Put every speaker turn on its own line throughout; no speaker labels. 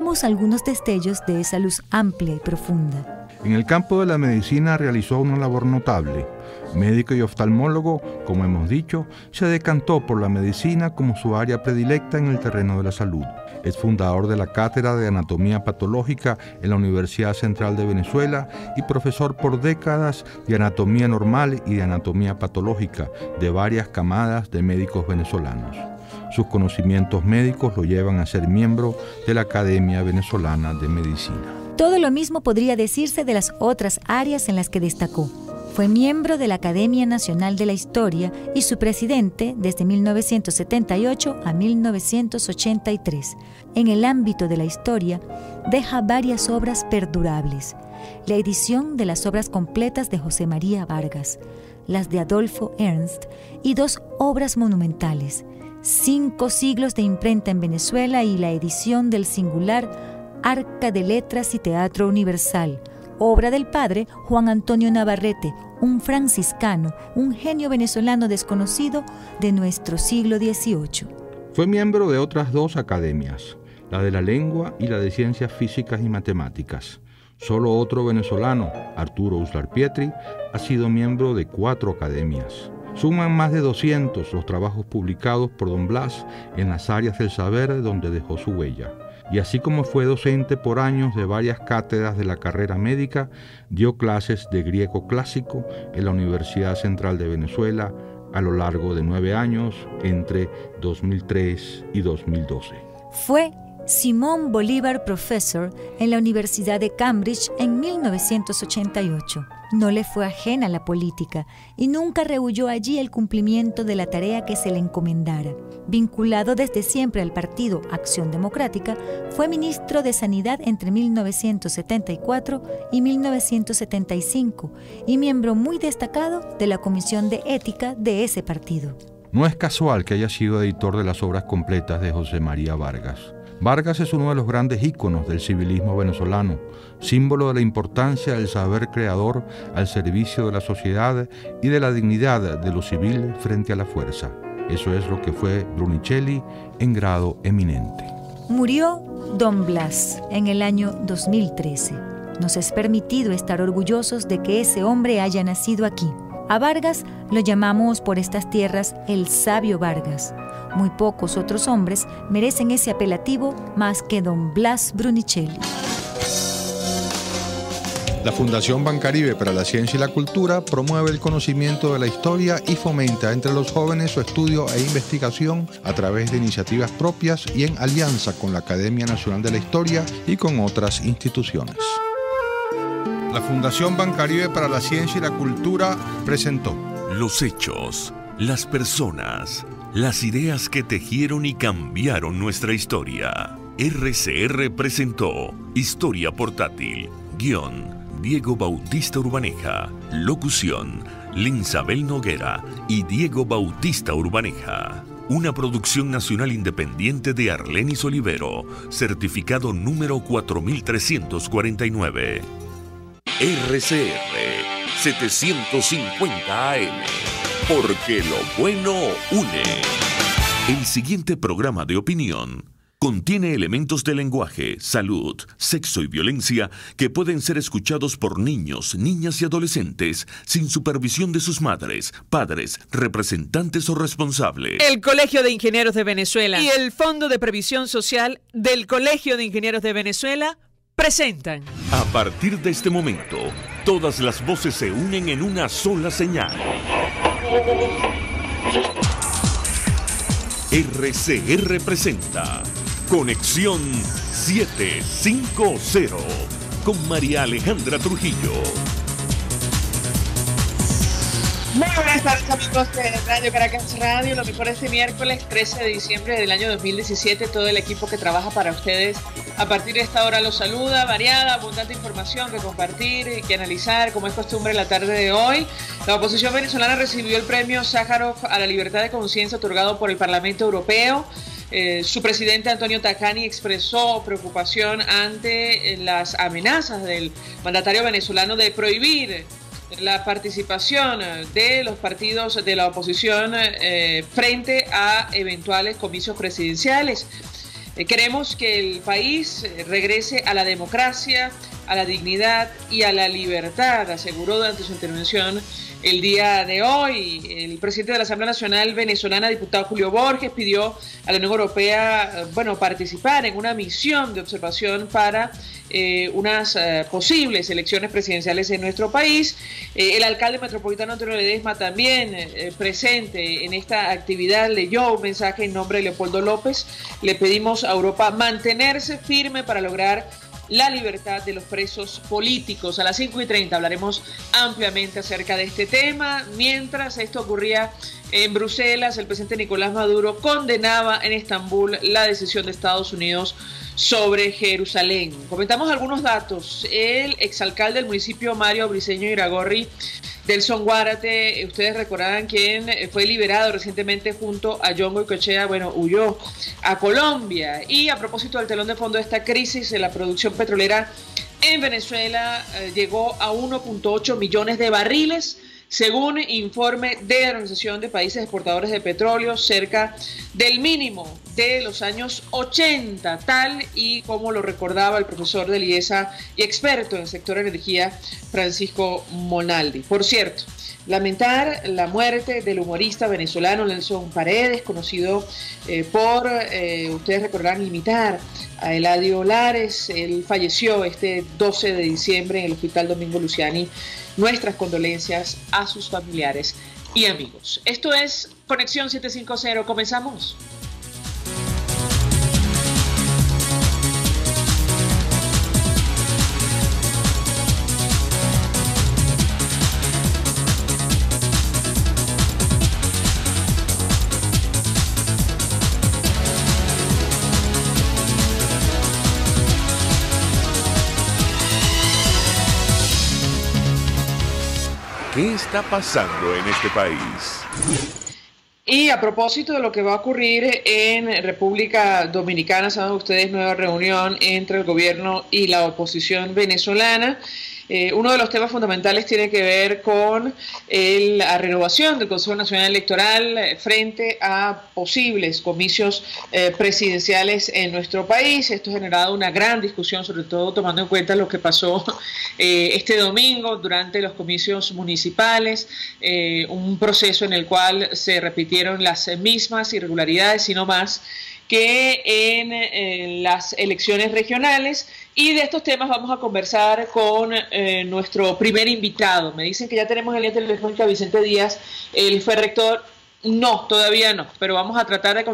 Veamos algunos destellos de esa luz amplia y profunda.
En el campo de la medicina realizó una labor notable. Médico y oftalmólogo, como hemos dicho, se decantó por la medicina como su área predilecta en el terreno de la salud. Es fundador de la Cátedra de Anatomía Patológica en la Universidad Central de Venezuela y profesor por décadas de Anatomía Normal y de Anatomía Patológica de varias camadas de médicos venezolanos. Sus conocimientos médicos lo llevan a ser miembro de la Academia Venezolana de Medicina.
Todo lo mismo podría decirse de las otras áreas en las que destacó. Fue miembro de la Academia Nacional de la Historia y su presidente desde 1978 a 1983. En el ámbito de la historia, deja varias obras perdurables. La edición de las obras completas de José María Vargas, las de Adolfo Ernst y 2 obras monumentales, 5 siglos de imprenta en Venezuela y la edición del singular Arca de Letras y Teatro Universal, obra del padre Juan Antonio Navarrete, un franciscano, un genio venezolano desconocido de nuestro siglo XVIII.
Fue miembro de otras 2 academias, la de la lengua y la de ciencias físicas y matemáticas. Solo otro venezolano, Arturo Uslar Pietri, ha sido miembro de 4 academias. Suman más de 200 los trabajos publicados por don Blas en las áreas del saber donde dejó su huella. Y así como fue docente por años de varias cátedras de la carrera médica, dio clases de griego clásico en la Universidad Central de Venezuela a lo largo de 9 años, entre 2003 y 2012.
Fue Simón Bolívar Professor en la Universidad de Cambridge en 1988. No le fue ajena la política y nunca rehuyó allí el cumplimiento de la tarea que se le encomendara. Vinculado desde siempre al partido Acción Democrática, fue ministro de Sanidad entre 1974 y 1975 y miembro muy destacado de la Comisión de Ética de ese partido.
No es casual que haya sido editor de las obras completas de José María Vargas. Vargas es uno de los grandes íconos del civilismo venezolano, símbolo de la importancia del saber creador al servicio de la sociedad y de la dignidad de lo civil frente a la fuerza. Eso es lo que fue Brunicelli en grado eminente.
Murió don Blas en el año 2013. Nos es permitido estar orgullosos de que ese hombre haya nacido aquí. A Vargas lo llamamos por estas tierras el sabio Vargas. Muy pocos otros hombres merecen ese apelativo más que don Blas Brunicelli.
La Fundación Bancaribe para la Ciencia y la Cultura promueve el conocimiento de la historia y fomenta entre los jóvenes su estudio e investigación a través de iniciativas propias y en alianza con la Academia Nacional de la Historia y con otras instituciones. La Fundación Bancaribe para la Ciencia y la Cultura presentó
los hechos, las personas, las ideas que tejieron y cambiaron nuestra historia. RCR presentó Historia Portátil. Guión: Diego Bautista Urbaneja. Locución: Linsabel Noguera y Diego Bautista Urbaneja. Una producción nacional independiente de Arlenis Olivero. Certificado número 4349. RCR 750 AM. Porque lo bueno une. El siguiente programa de opinión contiene elementos de lenguaje, salud, sexo y violencia que pueden ser escuchados por niños, niñas y adolescentes sin supervisión de sus madres, padres, representantes o responsables.
El Colegio de Ingenieros de Venezuela y el Fondo de Previsión Social del Colegio de Ingenieros de Venezuela presentan.
A partir de este momento, todas las voces se unen en una sola señal. RCR presenta Conexión 750 con María Alejandra Trujillo.
Muy buenas tardes, amigos de Radio Caracas Radio. Lo mejor este miércoles 13 de diciembre del año 2017. Todo el equipo que trabaja para ustedes a partir de esta hora los saluda. Variada, abundante información que compartir y que analizar, como es costumbre la tarde de hoy. La oposición venezolana recibió el premio Sájarov a la libertad de conciencia otorgado por el Parlamento Europeo. Su presidente Antonio Tajani expresó preocupación ante las amenazas del mandatario venezolano de prohibir la participación de los partidos de la oposición frente a eventuales comicios presidenciales. Queremos que el país regrese a la democracia, a la dignidad y a la libertad, aseguró durante su intervención el día de hoy. El presidente de la Asamblea Nacional venezolana, diputado Julio Borges, pidió a la Unión Europea, participar en una misión de observación para unas posibles elecciones presidenciales en nuestro país. El alcalde metropolitano Antonio Ledesma, también presente en esta actividad, leyó un mensaje en nombre de Leopoldo López. Le pedimos a Europa mantenerse firme para lograr la libertad de los presos políticos. A las 5:30 hablaremos ampliamente acerca de este tema. Mientras esto ocurría en Bruselas, el presidente Nicolás Maduro condenaba en Estambul la decisión de Estados Unidos sobre Jerusalén. Comentamos algunos datos. El exalcalde del municipio, Mario Briceño Iragorri, Delson Guárate, ustedes recordarán, quien fue liberado recientemente junto a John Goycochea, huyó a Colombia. Y a propósito del telón de fondo de esta crisis de la producción petrolera en Venezuela, llegó a 1.8 millones de barriles, según informe de la Organización de Países Exportadores de Petróleo, cerca del mínimo de los años 80, tal y como lo recordaba el profesor del IESA y experto en el sector de energía, Francisco Monaldi. Por cierto, lamentar la muerte del humorista venezolano Nelson Paredes, conocido por, ustedes recordarán, imitar a Eladio Lares. Él falleció este 12 de diciembre en el Hospital Domingo Luciani. Nuestras condolencias a sus familiares y amigos. Esto es Conexión 750. Comenzamos.
¿Qué está pasando en este país?
Y a propósito de lo que va a ocurrir en República Dominicana, saben ustedes, nueva reunión entre el gobierno y la oposición venezolana. Uno de los temas fundamentales tiene que ver con la renovación del Consejo Nacional Electoral frente a posibles comicios presidenciales en nuestro país. Esto ha generado una gran discusión, sobre todo tomando en cuenta lo que pasó este domingo durante los comicios municipales, un proceso en el cual se repitieron las mismas irregularidades y no más que en las elecciones regionales. Y de estos temas vamos a conversar con nuestro primer invitado. Me dicen que ya tenemos en línea telefónica a Vicente Díaz. Él fue rector. No, todavía no, pero vamos a tratar de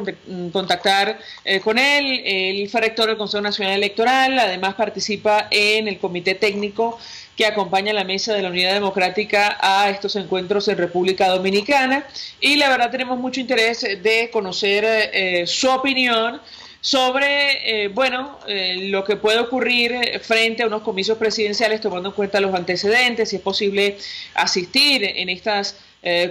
contactar con él. Él fue rector del Consejo Nacional Electoral, además participa en el comité técnico que acompaña a la Mesa de la Unidad Democrática a estos encuentros en República Dominicana. Y la verdad tenemos mucho interés de conocer su opinión sobre, lo que puede ocurrir frente a unos comicios presidenciales, tomando en cuenta los antecedentes, si es posible asistir en estas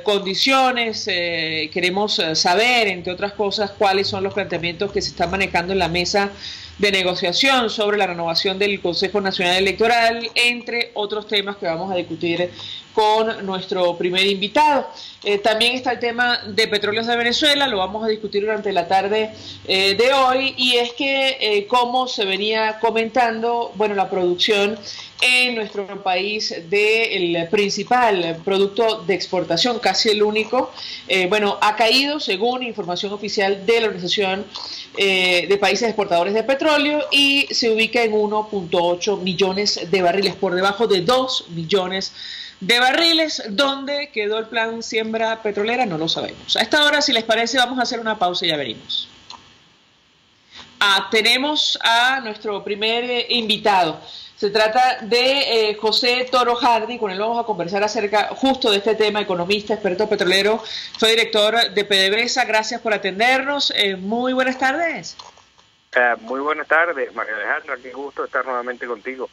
condiciones. Queremos saber, entre otras cosas, cuáles son los planteamientos que se están manejando en la mesa de negociación sobre la renovación del Consejo Nacional Electoral, entre otros temas que vamos a discutir con nuestro primer invitado. También está el tema de Petróleos de Venezuela, lo vamos a discutir durante la tarde de hoy, y es que como se venía comentando, la producción en nuestro país del principal producto de exportación, casi el único, ha caído según información oficial de la Organización de Países Exportadores de Petróleo, y se ubica en 1.8 millones de barriles, por debajo de 2 millones de barriles. ¿Dónde quedó el plan siembra petrolera? No lo sabemos. A esta hora, si les parece, vamos a hacer una pausa y ya venimos. Tenemos a nuestro primer invitado. Se trata de José Toro Hardy, con él vamos a conversar acerca justo de este tema, economista, experto petrolero, soy director de PDVSA. Gracias por atendernos. Muy buenas tardes.
Muy buenas tardes, María Alejandra, qué gusto estar nuevamente contigo.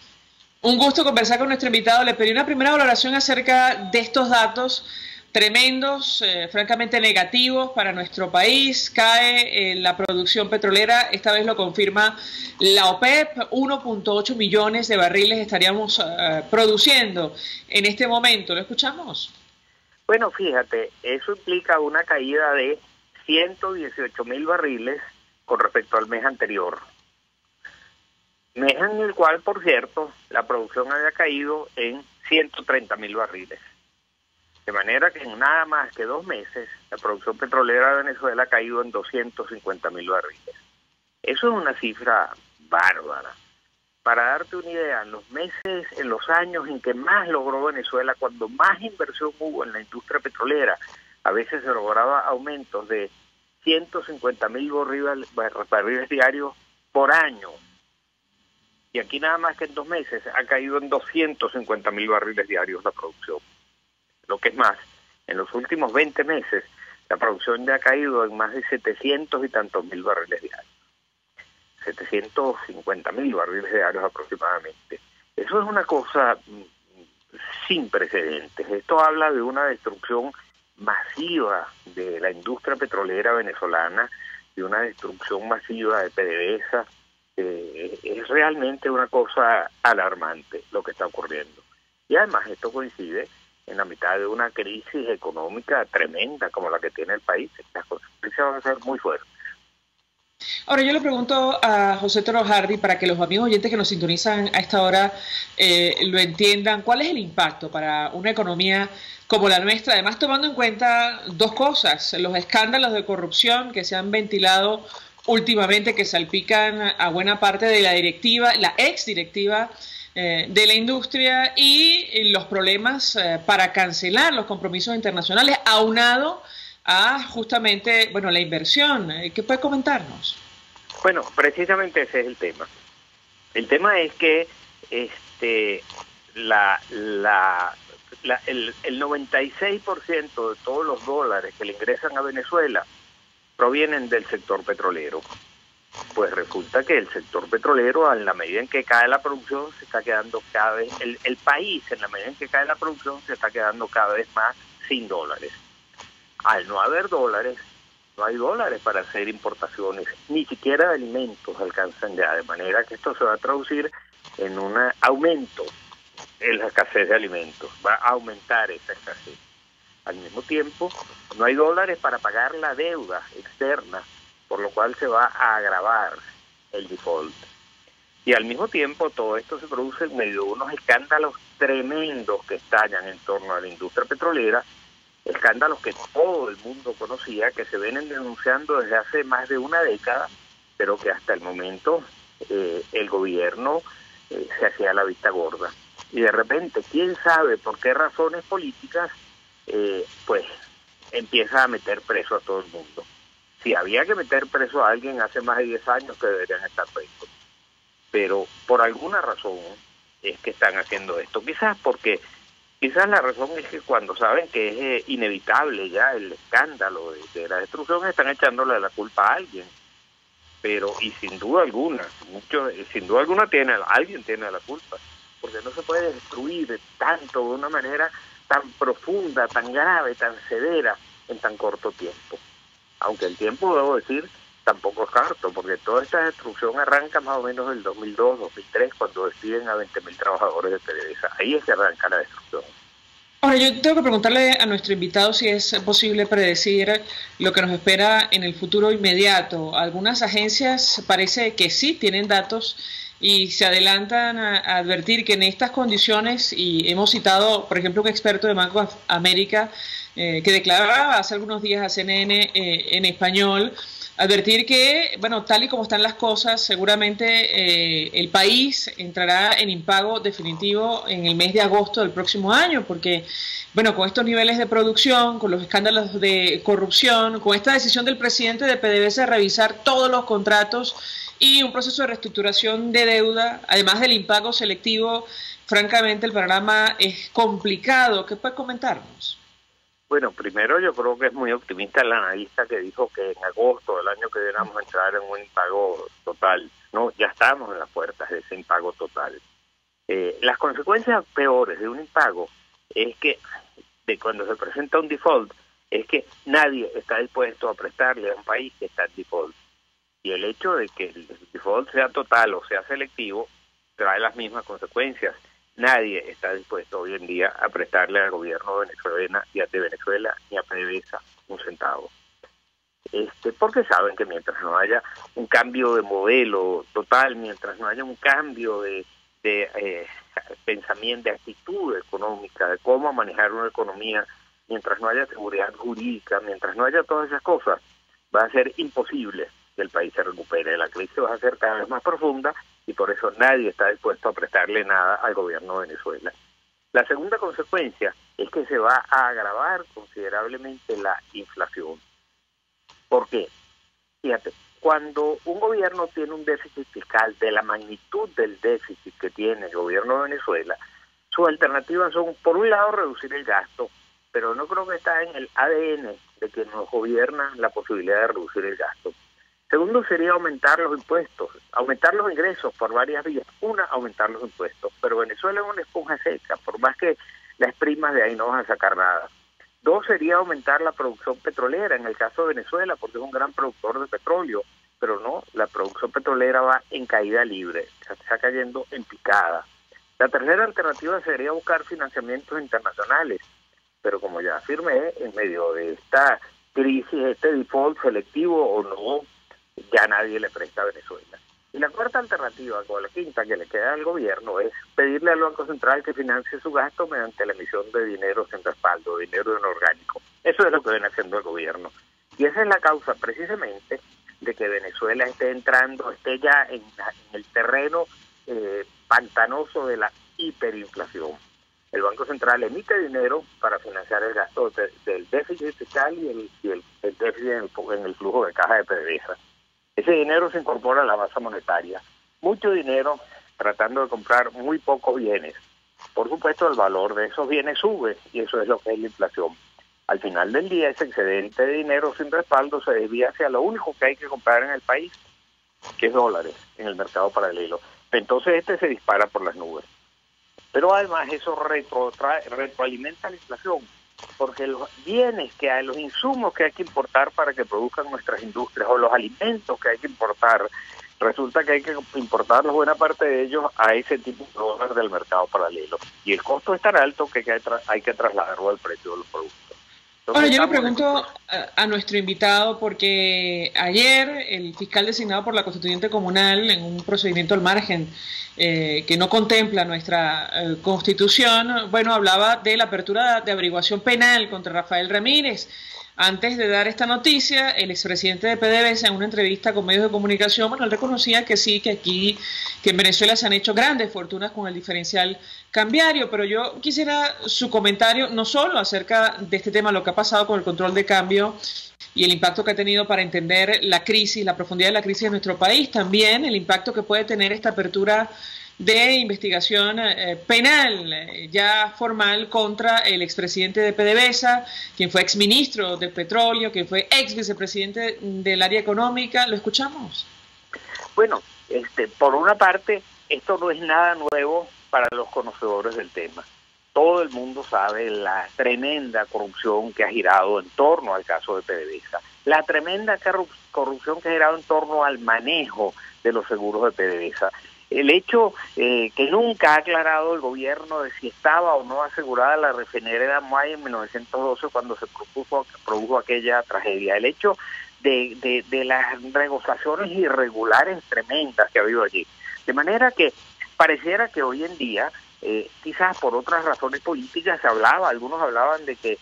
Un gusto conversar con nuestro invitado. Le pedí una primera valoración acerca de estos datos tremendos, francamente negativos para nuestro país. Cae la producción petrolera, esta vez lo confirma la OPEP, 1.8 millones de barriles estaríamos produciendo en este momento. ¿Lo escuchamos?
Bueno, fíjate, eso implica una caída de 118.000 barriles con respecto al mes anterior. Mes en el cual, por cierto, la producción había caído en 130.000 barriles. De manera que en nada más que 2 meses, la producción petrolera de Venezuela ha caído en 250.000 barriles. Eso es una cifra bárbara. Para darte una idea, en los años en que más logró Venezuela, cuando más inversión hubo en la industria petrolera, a veces se lograba aumentos de 150.000 barriles diarios por año. Y aquí nada más que en 2 meses ha caído en 250.000 barriles diarios la producción. Lo que es más, en los últimos 20 meses la producción ya ha caído en más de 700 y tantos mil barriles diarios. 750.000 barriles diarios aproximadamente. Eso es una cosa sin precedentes. Esto habla de una destrucción masiva de la industria petrolera venezolana, de una destrucción masiva de PDVSA. Es realmente una cosa alarmante lo que está ocurriendo. Y además esto coincide en la mitad de una crisis económica tremenda como la que tiene el país. Las consecuencias van a ser muy fuertes.
Ahora yo le pregunto a José Toro Hardy, para que los amigos oyentes que nos sintonizan a esta hora lo entiendan, ¿cuál es el impacto para una economía como la nuestra? Además, tomando en cuenta 2 cosas, los escándalos de corrupción que se han ventilado últimamente, que salpican a buena parte de la directiva, la ex directiva de la industria, y los problemas para cancelar los compromisos internacionales, aunado a justamente, bueno, la inversión. ¿Qué puede comentarnos?
Bueno, precisamente ese es el tema. El tema es que el 96% de todos los dólares que le ingresan a Venezuela provienen del sector petrolero. Pues resulta que el sector petrolero, en la medida en que cae la producción, se está quedando cada vez, el país, en la medida en que cae la producción, se está quedando cada vez más sin dólares. Al no haber dólares, no hay dólares para hacer importaciones, ni siquiera de alimentos alcanzan ya, de manera que esto se va a traducir en un aumento en la escasez de alimentos, va a aumentar esa escasez. Al mismo tiempo, no hay dólares para pagar la deuda externa, por lo cual se va a agravar el default. Y al mismo tiempo, todo esto se produce en medio de unos escándalos tremendos que estallan en torno a la industria petrolera, escándalos que todo el mundo conocía, que se vienen denunciando desde hace más de una década, pero que hasta el momento el gobierno se hacía la vista gorda. Y de repente, quién sabe por qué razones políticas, pues empieza a meter preso a todo el mundo. Si había que meter preso a alguien hace más de 10 años, que deberían estar presos. Pero por alguna razón es que están haciendo esto. Quizás la razón es que cuando saben que es inevitable ya el escándalo de la destrucción, están echándole la culpa a alguien. Pero, y sin duda alguna, alguien tiene la culpa, porque no se puede destruir tanto de una manera tan profunda, tan grave, tan severa en tan corto tiempo. Aunque el tiempo, debo decir, tampoco es corto, porque toda esta destrucción arranca más o menos del 2002, 2003, cuando despiden a 20.000 trabajadores de PDVSA. Ahí es que arranca la destrucción.
Ahora, yo tengo que preguntarle a nuestro invitado si es posible predecir lo que nos espera en el futuro inmediato. Algunas agencias parece que sí tienen datos y se adelantan a advertir que en estas condiciones, y hemos citado, por ejemplo, un experto de Banco of America que declaraba hace algunos días a CNN en español, advertir que, bueno, tal y como están las cosas, seguramente el país entrará en impago definitivo en el mes de agosto del próximo año, porque, bueno, con estos niveles de producción, con los escándalos de corrupción, con esta decisión del presidente de PDVSA de revisar todos los contratos y un proceso de reestructuración de deuda, además del impago selectivo, francamente el panorama es complicado. ¿Qué puede comentarnos?
Bueno, primero yo creo que es muy optimista el analista que dijo que en agosto del año que viene vamos a entrar en un impago total. No, ya estamos en las puertas de ese impago total. Las consecuencias peores de un impago es que, de cuando se presenta un default, es que nadie está dispuesto a prestarle a un país que está en default. Y el hecho de que el default sea total o sea selectivo trae las mismas consecuencias. Nadie está dispuesto hoy en día a prestarle al gobierno de Venezuela ni a PDVSA un centavo. porque saben que mientras no haya un cambio de modelo total, mientras no haya un cambio de pensamiento, de actitud económica, de cómo manejar una economía, mientras no haya seguridad jurídica, mientras no haya todas esas cosas, va a ser imposible que el país se recupere. La crisis va a ser cada vez más profunda y por eso nadie está dispuesto a prestarle nada al gobierno de Venezuela. La segunda consecuencia es que se va a agravar considerablemente la inflación. ¿Por qué? Fíjate, cuando un gobierno tiene un déficit fiscal de la magnitud del déficit que tiene el gobierno de Venezuela, sus alternativas son, por un lado, reducir el gasto, pero no creo que está en el ADN de quien nos gobierna la posibilidad de reducir el gasto. Segundo sería aumentar los impuestos, aumentar los ingresos por varias vías. Una, aumentar los impuestos, pero Venezuela es una esponja seca, por más que la exprimas de ahí no vas a sacar nada. Dos sería aumentar la producción petrolera, en el caso de Venezuela, porque es un gran productor de petróleo, pero no, la producción petrolera va en caída libre, se está cayendo en picada. La tercera alternativa sería buscar financiamientos internacionales, pero como ya afirmé, en medio de esta crisis, este default selectivo o no, ya nadie le presta a Venezuela. Y la cuarta alternativa, con la quinta que le queda al gobierno, es pedirle al Banco Central que financie su gasto mediante la emisión de dinero sin respaldo, dinero inorgánico. Eso es lo que viene haciendo el gobierno. Y esa es la causa precisamente de que Venezuela esté ya en el terreno pantanoso de la hiperinflación. El Banco Central emite dinero para financiar el gasto del déficit fiscal y el déficit en el flujo de caja de PDVSA. Ese dinero se incorpora a la masa monetaria. Mucho dinero tratando de comprar muy pocos bienes. Por supuesto, el valor de esos bienes sube y eso es lo que es la inflación. Al final del día, ese excedente de dinero sin respaldo se desvía hacia lo único que hay que comprar en el país, que es dólares en el mercado paralelo. Entonces se dispara por las nubes. Pero además eso retroalimenta la inflación, porque los bienes que hay, los insumos que hay que importar para que produzcan nuestras industrias o los alimentos que hay que importar, resulta que hay que importarlos buena parte de ellos a ese tipo de dólares del mercado paralelo. Y el costo es tan alto que hay que trasladarlo al precio de los productos.
Ahora, yo le pregunto a nuestro invitado, porque ayer el fiscal designado por la Constituyente Comunal, en un procedimiento al margen que no contempla nuestra Constitución, bueno, hablaba de la apertura de averiguación penal contra Rafael Ramírez. Antes de dar esta noticia, el expresidente de PDVSA, en una entrevista con medios de comunicación, bueno, él reconocía que sí, que en Venezuela se han hecho grandes fortunas con el diferencial cambiario, pero yo quisiera su comentario no solo acerca de este tema, lo que ha pasado con el control de cambio y el impacto que ha tenido para entender la crisis, la profundidad de la crisis de nuestro país, también el impacto que puede tener esta apertura de investigación penal ya formal contra el expresidente de PDVSA, quien fue exministro del petróleo, quien fue ex vicepresidente del área económica. ¿Lo escuchamos?
Bueno, por una parte, esto no es nada nuevo para los conocedores del tema. Todo el mundo sabe la tremenda corrupción que ha girado en torno al caso de PDVSA, la tremenda corrupción que ha girado en torno al manejo de los seguros de PDVSA. El hecho que nunca ha aclarado el gobierno de si estaba o no asegurada la refinería Maya en 1912 cuando se produjo aquella tragedia. El hecho de las negociaciones irregulares tremendas que ha habido allí. De manera que pareciera que hoy en día, quizás por otras razones políticas, algunos hablaban de que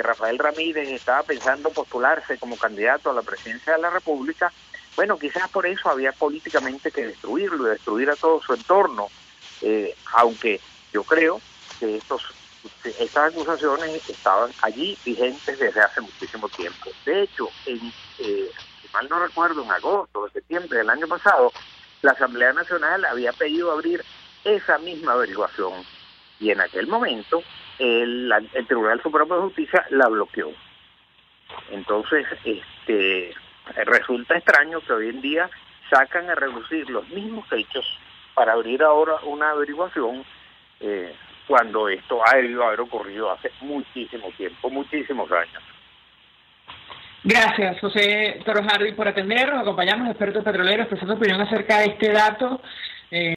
Rafael Ramírez estaba pensando postularse como candidato a la presidencia de la República. Bueno, quizás por eso había políticamente que destruirlo y destruir a todo su entorno, aunque yo creo que estas acusaciones estaban allí vigentes desde hace muchísimo tiempo. De hecho, si mal no recuerdo, en agosto o septiembre del año pasado, la Asamblea Nacional había pedido abrir esa misma averiguación y en aquel momento el Tribunal Supremo de Justicia la bloqueó. Entonces, resulta extraño que hoy en día sacan a reducir los mismos hechos para abrir ahora una averiguación cuando esto ha debido haber ocurrido hace muchísimo tiempo, muchísimos años.
Gracias, José Torojardí, por atendernos, acompañarnos, expertos petroleros, expresando opinión acerca de este dato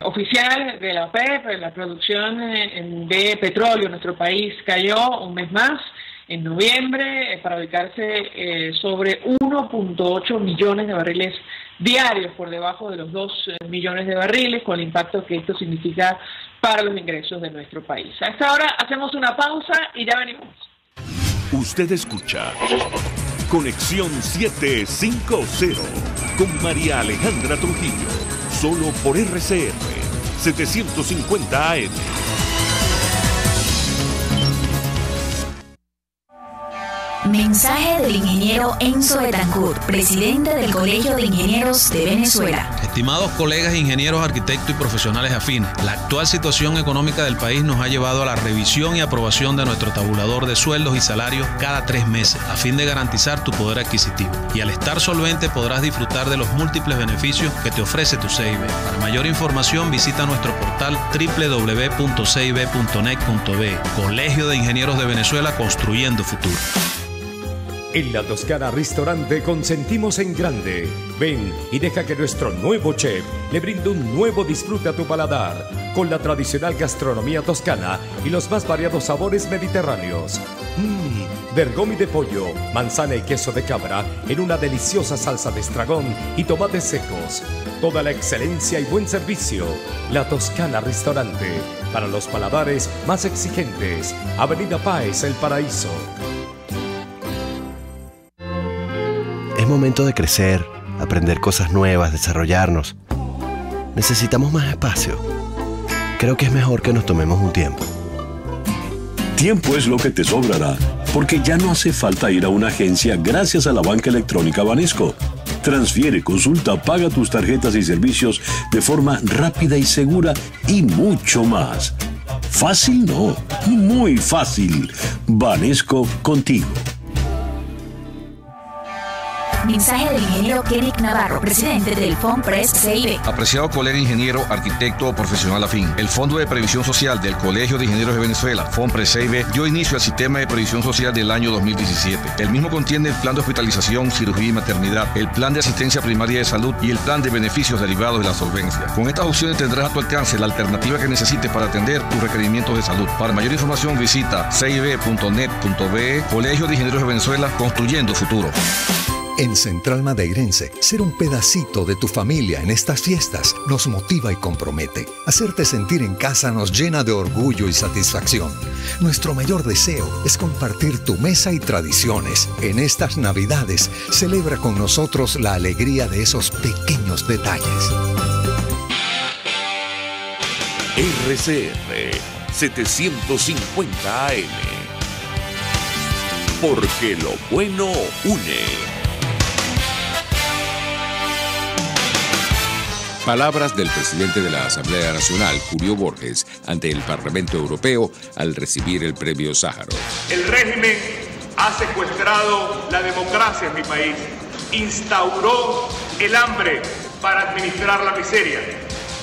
oficial de la OPEP. La producción de petróleo en nuestro país cayó un mes más en noviembre, para ubicarse sobre 1.8 millones de barriles diarios, por debajo de los 2 millones de barriles, con el impacto que esto significa para los ingresos de nuestro país. A esta hora hacemos una pausa y ya venimos.
Usted escucha Conexión 750 con María Alejandra Trujillo, solo por RCR 750 AM.
Mensaje del ingeniero Enzo Betancourt, presidente del Colegio de Ingenieros de Venezuela.
Estimados colegas ingenieros, arquitectos y profesionales afines, la actual situación económica del país nos ha llevado a la revisión y aprobación de nuestro tabulador de sueldos y salarios cada 3 meses, a fin de garantizar tu poder adquisitivo. Y al estar solvente podrás disfrutar de los múltiples beneficios que te ofrece tu CIB. Para mayor información visita nuestro portal www.cib.net.be. Colegio de Ingenieros de Venezuela, construyendo futuro.
En La Toscana Restaurante consentimos en grande. Ven y deja que nuestro nuevo chef le brinde un nuevo disfrute a tu paladar, con la tradicional gastronomía toscana y los más variados sabores mediterráneos. Bergomi de pollo, manzana y queso de cabra en una deliciosa salsa de estragón y tomates secos. Toda la excelencia y buen servicio. La Toscana Restaurante, para los paladares más exigentes. Avenida Páez, El Paraíso.
Es momento de crecer, aprender cosas nuevas, desarrollarnos. Necesitamos más espacio. Creo que es mejor que nos tomemos un tiempo.
Tiempo es lo que te sobrará, porque ya no hace falta ir a una agencia gracias a la banca electrónica Banesco. Transfiere, consulta, paga tus tarjetas y servicios de forma rápida y segura y mucho más. Fácil no, muy fácil. Banesco contigo.
Mensaje del ingeniero Kenneth Navarro, presidente del FONPRES CIB.
Apreciado colega ingeniero, arquitecto o profesional afín, el Fondo de Previsión Social del Colegio de Ingenieros de Venezuela, FONPRES CIB, dio inicio al sistema de previsión social del año 2017. El mismo contiene el plan de hospitalización, cirugía y maternidad, el plan de asistencia primaria de salud y el plan de beneficios derivados de la solvencia. Con estas opciones tendrás a tu alcance la alternativa que necesites para atender tus requerimientos de salud. Para mayor información visita cib.net.be. Colegio de Ingenieros de Venezuela, construyendo futuro.
En Central Madeirense, ser un pedacito de tu familia en estas fiestas nos motiva y compromete. Hacerte sentir en casa nos llena de orgullo y satisfacción. Nuestro mayor deseo es compartir tu mesa y tradiciones. En estas Navidades, celebra con nosotros la alegría de esos pequeños detalles.
RCR 750 AM. Porque lo bueno une.
Palabras del presidente de la Asamblea Nacional, Julio Borges, ante el Parlamento Europeo al recibir el premio Sájarov.
El régimen ha secuestrado la democracia en mi país, instauró el hambre para administrar la miseria,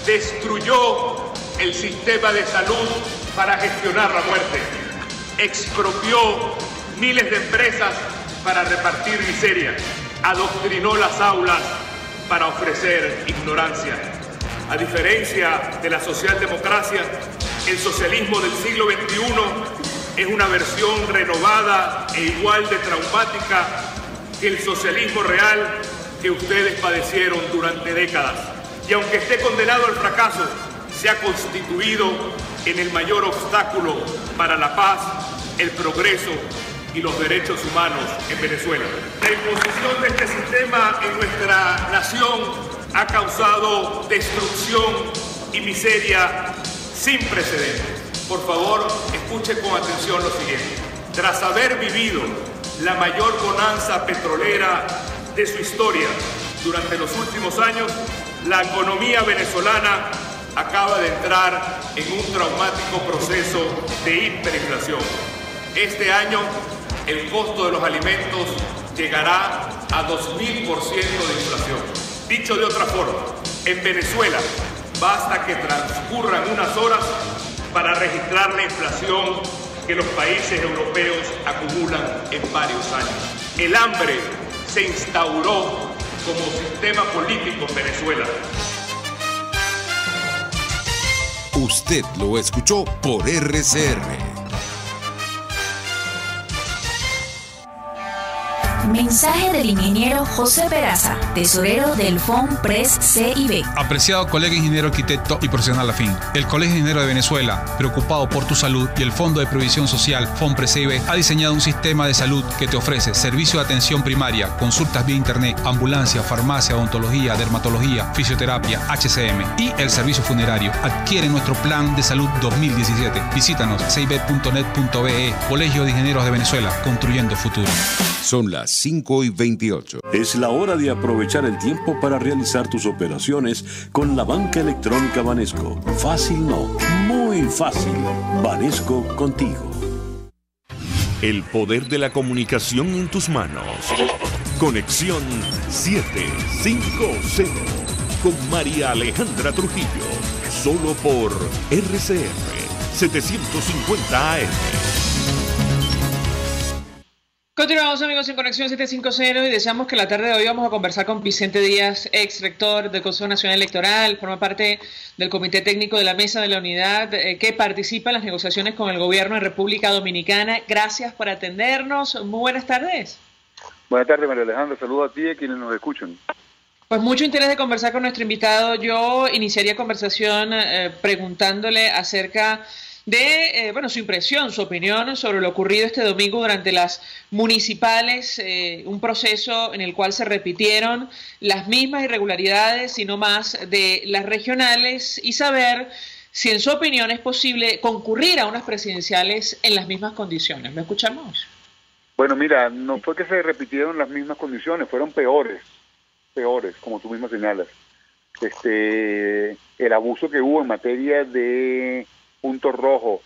destruyó el sistema de salud para gestionar la muerte, expropió miles de empresas para repartir miseria, adoctrinó las aulas para ofrecer ignorancia. A diferencia de la socialdemocracia, el socialismo del siglo XXI es una versión renovada e igual de traumática que el socialismo real que ustedes padecieron durante décadas. Y aunque esté condenado al fracaso, se ha constituido en el mayor obstáculo para la paz, el progreso y los derechos humanos en Venezuela. La imposición de este sistema en nuestra nación ha causado destrucción y miseria sin precedentes. Por favor, escuche con atención lo siguiente. Tras haber vivido la mayor bonanza petrolera de su historia durante los últimos años, la economía venezolana acaba de entrar en un traumático proceso de hiperinflación. Este año, el costo de los alimentos llegará a 2000% de inflación. Dicho de otra forma, en Venezuela basta que transcurran unas horas para registrar la inflación que los países europeos acumulan en varios años. El hambre se instauró como sistema político en Venezuela.
Usted lo escuchó por RCR.
Mensaje del ingeniero José Peraza, tesorero del FONPRES-CIB.
Apreciado colega ingeniero, arquitecto y profesional afín, el Colegio de Ingenieros de Venezuela, preocupado por tu salud, y el Fondo de Previsión Social FONPRES-CIB ha diseñado un sistema de salud que te ofrece servicio de atención primaria, consultas vía internet, ambulancia, farmacia, odontología, dermatología, fisioterapia, HCM y el servicio funerario. Adquiere nuestro plan de salud 2017. Visítanos cib.net.be. Colegio de Ingenieros de Venezuela, construyendo futuro.
Son las 5:28.
Es la hora de aprovechar el tiempo para realizar tus operaciones con la banca electrónica Banesco. Fácil no, muy fácil. Banesco contigo.
El poder de la comunicación en tus manos. Conexión 750 con María Alejandra Trujillo. Solo por RCR 750 AM.
Continuamos, amigos, en Conexión 750 y deseamos que la tarde de hoy vamos a conversar con Vicente Díaz, ex rector del Consejo Nacional Electoral, forma parte del Comité Técnico de la Mesa de la Unidad, que participa en las negociaciones con el gobierno de República Dominicana. Gracias por atendernos. Muy buenas tardes.
Buenas tardes, María Alejandra. Saludos a ti y a quienes nos escuchan.
Pues mucho interés de conversar con nuestro invitado. Yo iniciaría conversación preguntándole acerca de su impresión, su opinión sobre lo ocurrido este domingo durante las municipales, un proceso en el cual se repitieron las mismas irregularidades y no más de las regionales, y saber si en su opinión es posible concurrir a unas presidenciales en las mismas condiciones. ¿Me escuchamos?
Bueno, mira, no fue que se repitieron las mismas condiciones, fueron peores, como tú mismo señalas. El abuso que hubo en materia de puntos rojos,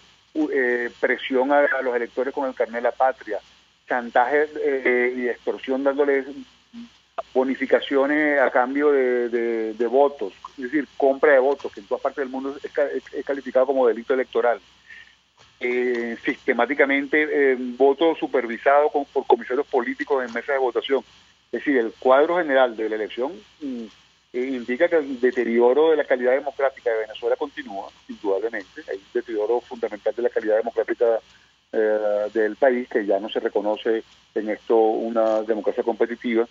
presión a los electores con el carnet de la patria, chantaje y extorsión dándoles bonificaciones a cambio de votos, es decir, compra de votos, que en todas partes del mundo es calificado como delito electoral. Sistemáticamente voto supervisado por comisarios políticos en mesas de votación. Es decir, el cuadro general de la elección indica que el deterioro de la calidad democrática de Venezuela continúa, indudablemente. Hay un deterioro fundamental de la calidad democrática del país, que ya no se reconoce en esto una democracia competitiva.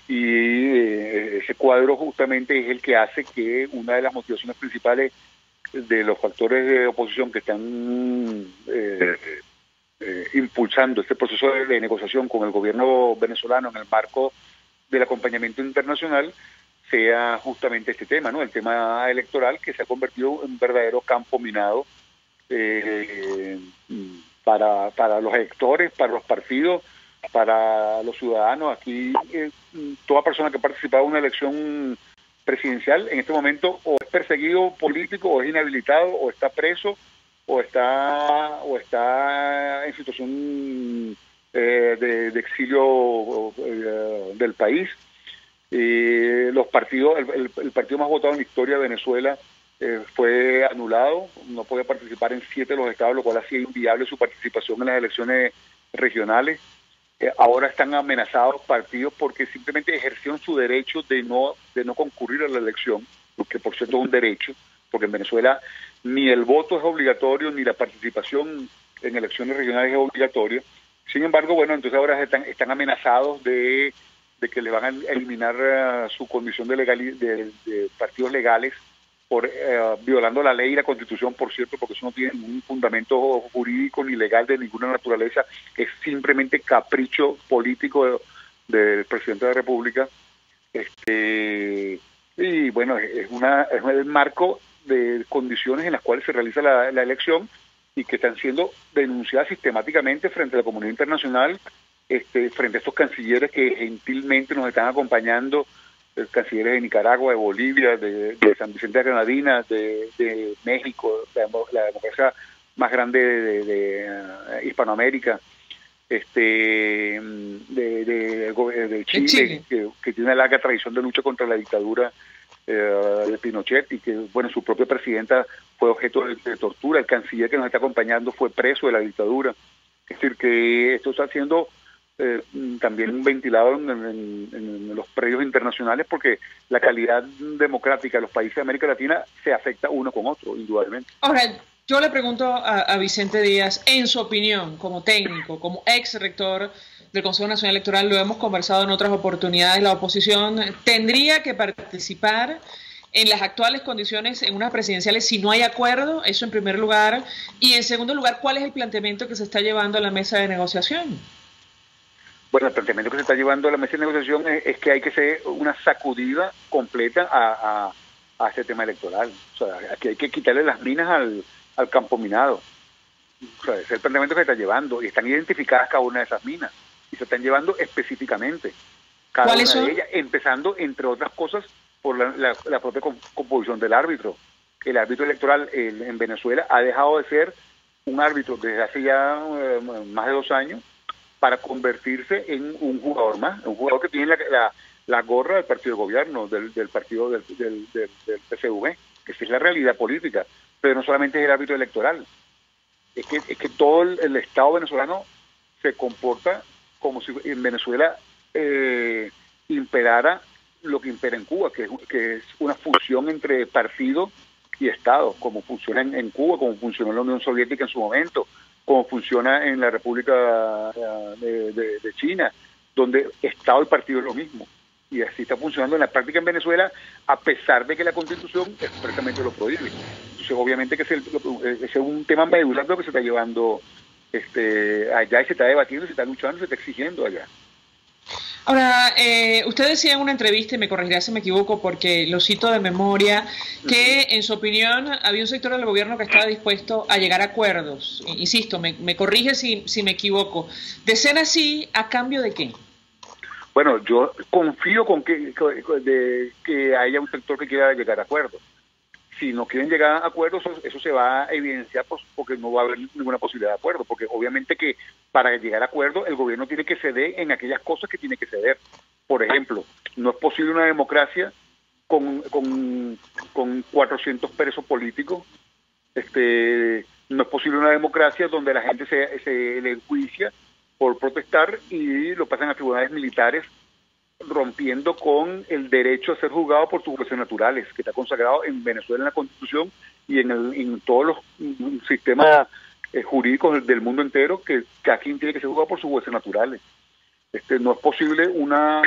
Y ese cuadro justamente es el que hace que una de las motivaciones principales de los factores de oposición que están impulsando este proceso de negociación con el gobierno venezolano en el marco del acompañamiento internacional sea justamente este tema, ¿no? El tema electoral, que se ha convertido en un verdadero campo minado para los electores, para los partidos, para los ciudadanos. Aquí toda persona que ha participado en una elección presidencial en este momento o es perseguido político, o es inhabilitado, o está preso, o está en situación de exilio del país. Los partidos, el partido más votado en la historia de Venezuela fue anulado, no podía participar en 7 de los estados, lo cual hacía inviable su participación en las elecciones regionales. Ahora están amenazados partidos porque simplemente ejercieron su derecho de no concurrir a la elección, que por cierto es un derecho, porque en Venezuela ni el voto es obligatorio, ni la participación en elecciones regionales es obligatoria. Sin embargo, bueno, entonces ahora están amenazados de que le van a eliminar su condición de partidos legales por violando la ley y la Constitución, por cierto, porque eso no tiene ningún fundamento jurídico ni legal de ninguna naturaleza, es simplemente capricho político del presidente de la República. Y bueno, es el marco de condiciones en las cuales se realiza la elección y que están siendo denunciadas sistemáticamente frente a la comunidad internacional, frente a estos cancilleres que gentilmente nos están acompañando, cancilleres de Nicaragua, de Bolivia, de San Vicente de Granadinas, de México, la democracia más grande de Hispanoamérica, de Chile, que tiene una larga tradición de lucha contra la dictadura de Pinochet, y que, bueno, su propia presidenta fue objeto de tortura. El canciller que nos está acompañando fue preso de la dictadura. Es decir, que esto está siendo también ventilado en los predios internacionales, porque la calidad democrática de los países de América Latina se afecta uno con otro, indudablemente.
Ahora, yo le pregunto a Vicente Díaz, en su opinión, como técnico, como ex rector del Consejo Nacional Electoral, lo hemos conversado en otras oportunidades, la oposición tendría que participar en las actuales condiciones en unas presidenciales si no hay acuerdo, eso en primer lugar, y en segundo lugar, ¿cuál es el planteamiento que se está llevando a la mesa de negociación?
Bueno, el planteamiento que se está llevando a la mesa de negociación es que hay que hacer una sacudida completa a este tema electoral. O sea, aquí hay que quitarle las minas al campo minado. O sea, ese es el planteamiento que se está llevando, y están identificadas cada una de esas minas, y se están llevando específicamente cada una de ellas, empezando, entre otras cosas, por la propia composición del árbitro. El árbitro electoral en Venezuela ha dejado de ser un árbitro desde hace ya más de 2 años para convertirse en un jugador más, un jugador que tiene la gorra del partido de gobierno, del partido del PCV, que esa es la realidad política, pero no solamente es el árbitro electoral, es que todo el Estado venezolano se comporta como si en Venezuela imperara lo que impera en Cuba, que es una fusión entre partido y Estado, como funciona en Cuba, como funcionó en la Unión Soviética en su momento, como funciona en la República de China, donde Estado y partido es lo mismo. Y así está funcionando en la práctica en Venezuela, a pesar de que la Constitución expresamente lo prohíbe. Entonces, obviamente que ese es un tema medular lo que se está llevando allá, y se está debatiendo, se está luchando, se está exigiendo allá.
Ahora, usted decía en una entrevista, y me corregirá si me equivoco porque lo cito de memoria, que en su opinión había un sector del gobierno que estaba dispuesto a llegar a acuerdos. Insisto, me corrige si me equivoco. ¿De ser así, a cambio de qué?
Bueno, yo confío que haya un sector que quiera llegar a acuerdos. Si no quieren llegar a acuerdos, eso se va a evidenciar porque no va a haber ninguna posibilidad de acuerdo, porque obviamente que para llegar a acuerdo el gobierno tiene que ceder en aquellas cosas que tiene que ceder. Por ejemplo, no es posible una democracia con 400 presos políticos. No es posible una democracia donde la gente se le enjuicia por protestar y lo pasan a tribunales militares, rompiendo con el derecho a ser juzgado por sus jueces naturales, que está consagrado en Venezuela en la Constitución y en todos los sistemas jurídicos del mundo entero, que cada quien tiene que ser juzgado por sus jueces naturales. No es posible una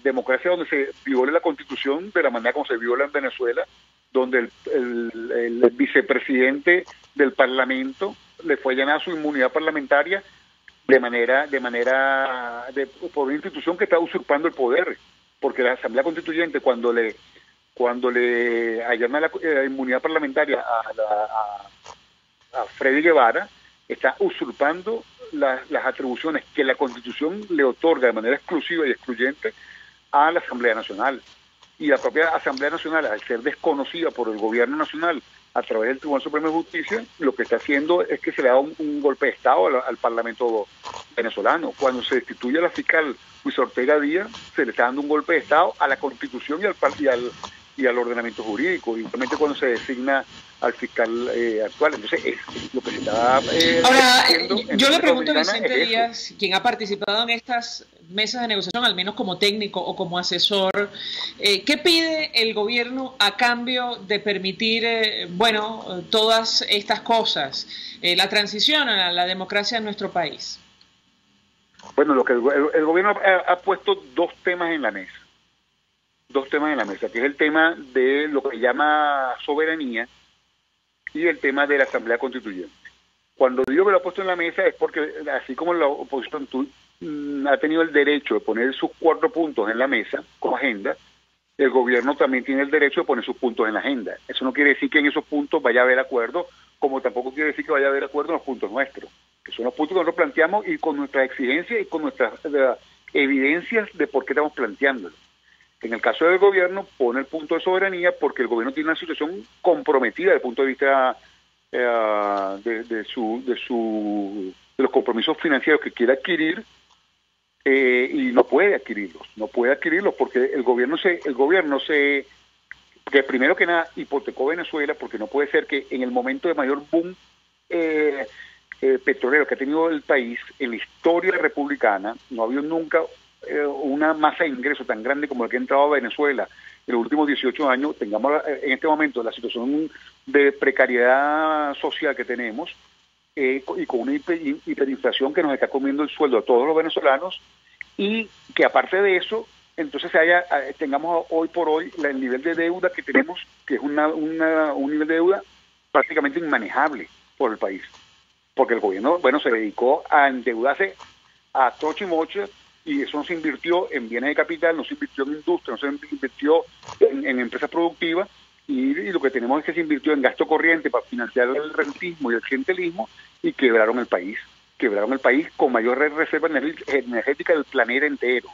democracia donde se viole la Constitución de la manera como se viola en Venezuela, donde el vicepresidente del Parlamento le fue allanada su inmunidad parlamentaria por una institución que está usurpando el poder, porque la Asamblea Constituyente cuando le allana la inmunidad parlamentaria a Freddy Guevara, está usurpando las atribuciones que la Constitución le otorga de manera exclusiva y excluyente a la Asamblea Nacional. Y la propia Asamblea Nacional, al ser desconocida por el gobierno nacional a través del Tribunal Supremo de Justicia, lo que está haciendo es que se le da un golpe de Estado al Parlamento venezolano. Cuando se destituye a la fiscal Luis Ortega Díaz, se le está dando un golpe de Estado a la Constitución y al ordenamiento jurídico, y realmente cuando se designa al fiscal actual. Entonces, es lo que se está
ahora, yo le pregunto a Vicente Díaz, quien ha participado en estas mesas de negociación, al menos como técnico o como asesor, ¿qué pide el gobierno a cambio de permitir, todas estas cosas, la transición a la democracia en nuestro país?
Bueno, lo que el gobierno ha puesto dos temas en la mesa, que es el tema de lo que llama soberanía y el tema de la Asamblea Constituyente. Cuando digo que lo ha puesto en la mesa es porque, así como la oposición ha tenido el derecho de poner sus 4 puntos en la mesa como agenda, el gobierno también tiene el derecho de poner sus puntos en la agenda. Eso no quiere decir que en esos puntos vaya a haber acuerdo, como tampoco quiere decir que vaya a haber acuerdo en los puntos nuestros, que son los puntos que nosotros planteamos y con nuestras exigencias y con nuestras evidencias de por qué estamos planteándolo. En el caso del gobierno, pone el punto de soberanía porque el gobierno tiene una situación comprometida desde el punto de vista de los compromisos financieros que quiere adquirir, y no puede adquirirlos porque el gobierno que primero que nada hipotecó Venezuela, porque no puede ser que en el momento de mayor boom petrolero que ha tenido el país en la historia republicana, no ha habido nunca una masa de ingresos tan grande como la que ha entrado a Venezuela en los últimos 18 años, tengamos en este momento la situación de precariedad social que tenemos, y con una hiperinflación que nos está comiendo el sueldo a todos los venezolanos, y que aparte de eso, entonces tengamos hoy por hoy el nivel de deuda que tenemos, que es un nivel de deuda prácticamente inmanejable por el país, porque el gobierno, se dedicó a endeudarse a troche y moche, y eso no se invirtió en bienes de capital, no se invirtió en industria, no se invirtió en empresas productivas, y lo que tenemos es que se invirtió en gasto corriente para financiar el rentismo y el clientelismo, y quebraron el país con mayor reserva energética del planeta entero.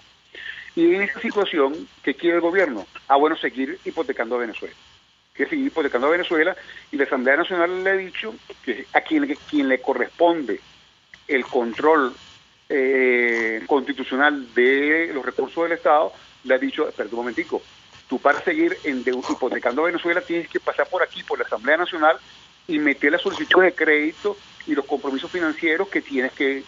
Y en esa situación, ¿qué quiere el gobierno? Seguir hipotecando a Venezuela. Quiere seguir hipotecando a Venezuela, y la Asamblea Nacional le ha dicho que a quien le corresponde el control constitucional de los recursos del Estado, le ha dicho, espera un momentico, tú para seguir hipotecando a Venezuela tienes que pasar por aquí, por la Asamblea Nacional, y meter las solicitudes de crédito y los compromisos financieros que tienes que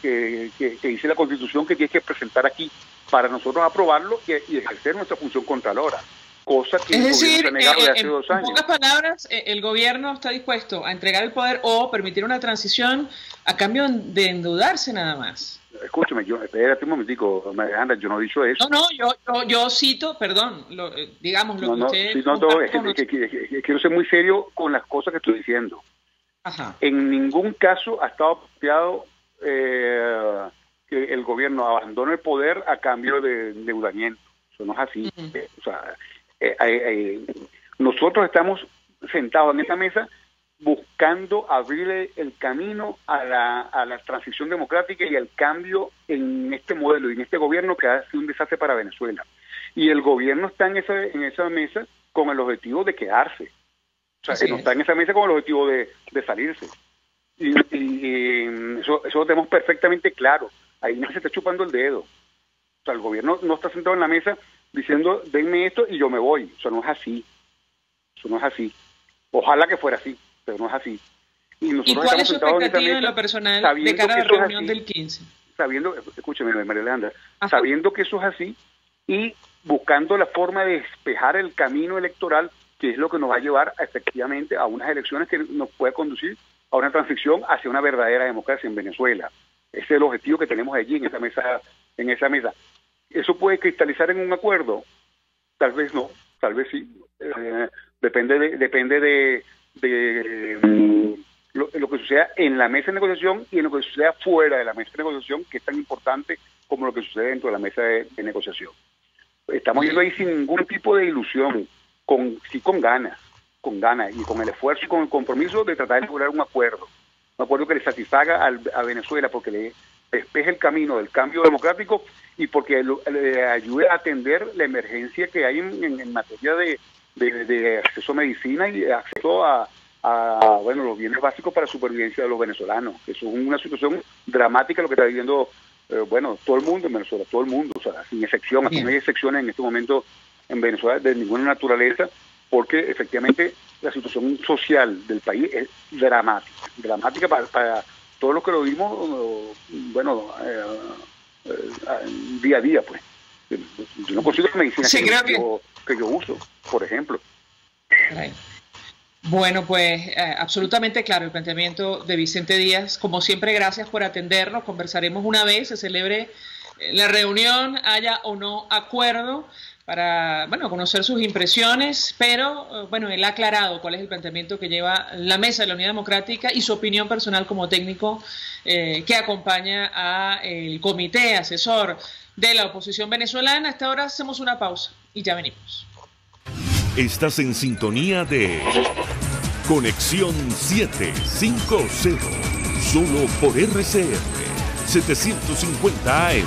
dice la Constitución que tienes que presentar aquí para nosotros aprobarlo y ejercer nuestra función contralora, cosa que
es
el
decir,
gobierno se ha negado desde hace 2 años.
En pocas palabras, el gobierno está dispuesto a entregar el poder o permitir una transición a cambio de endeudarse nada más.
Escúchame, espérate un momentico, Alejandra, yo no he dicho eso.
No, yo cito, perdón, digamos lo que usted...
Es que quiero ser muy serio con las cosas que estoy diciendo.
Ajá.
En ningún caso ha estado planteado que el gobierno abandone el poder a cambio de endeudamiento. Eso no es así. Nosotros estamos sentados en esta mesa buscando abrirle el camino a la transición democrática y al cambio en este modelo y en este gobierno que ha sido un desastre para Venezuela. Y el gobierno está en esa mesa con el objetivo de quedarse. No está en esa mesa con el objetivo de salirse. Y eso lo tenemos perfectamente claro. Ahí no se está chupando el dedo. El gobierno no está sentado en la mesa diciendo, denme esto y yo me voy. Eso no es así. Ojalá que fuera así, pero no es así.
¿Y cuál es su expectativa en lo personal de cara a la reunión del 15?
Escúcheme, María Alejandra, sabiendo que eso es así y buscando la forma de despejar el camino electoral, que es lo que nos va a llevar efectivamente a unas elecciones que nos puede conducir a una transición hacia una verdadera democracia en Venezuela. Ese es el objetivo que tenemos allí en esa mesa. ¿Eso puede cristalizar en un acuerdo? Tal vez no, tal vez sí. Depende de lo que suceda en la mesa de negociación y en lo que suceda fuera de la mesa de negociación, que es tan importante como lo que sucede dentro de la mesa de negociación. Estamos yendo ahí sin ningún tipo de ilusión, con ganas y con el esfuerzo y con el compromiso de tratar de lograr un acuerdo que le satisfaga a Venezuela, porque le despeje el camino del cambio democrático y porque le ayude a atender la emergencia que hay en materia de acceso a medicina y acceso a los bienes básicos para la supervivencia de los venezolanos. Eso es una situación dramática lo que está viviendo todo el mundo en Venezuela, todo el mundo, sin excepción. Aquí no hay excepciones en este momento en Venezuela de ninguna naturaleza, porque efectivamente la situación social del país es dramática para todos los que lo vimos, día a día, pues. Yo no consigo la medicina que yo uso, por ejemplo.
Bueno, pues absolutamente claro el planteamiento de Vicente Díaz. Como siempre, gracias por atendernos. Conversaremos una vez se celebre la reunión, haya o no acuerdo, para conocer sus impresiones, pero él ha aclarado cuál es el planteamiento que lleva la Mesa de la Unidad Democrática y su opinión personal como técnico que acompaña al comité asesor de la oposición venezolana. Hasta ahora hacemos una pausa y ya venimos.
Estás en sintonía de Conexión 750, solo por RCR 750 AM.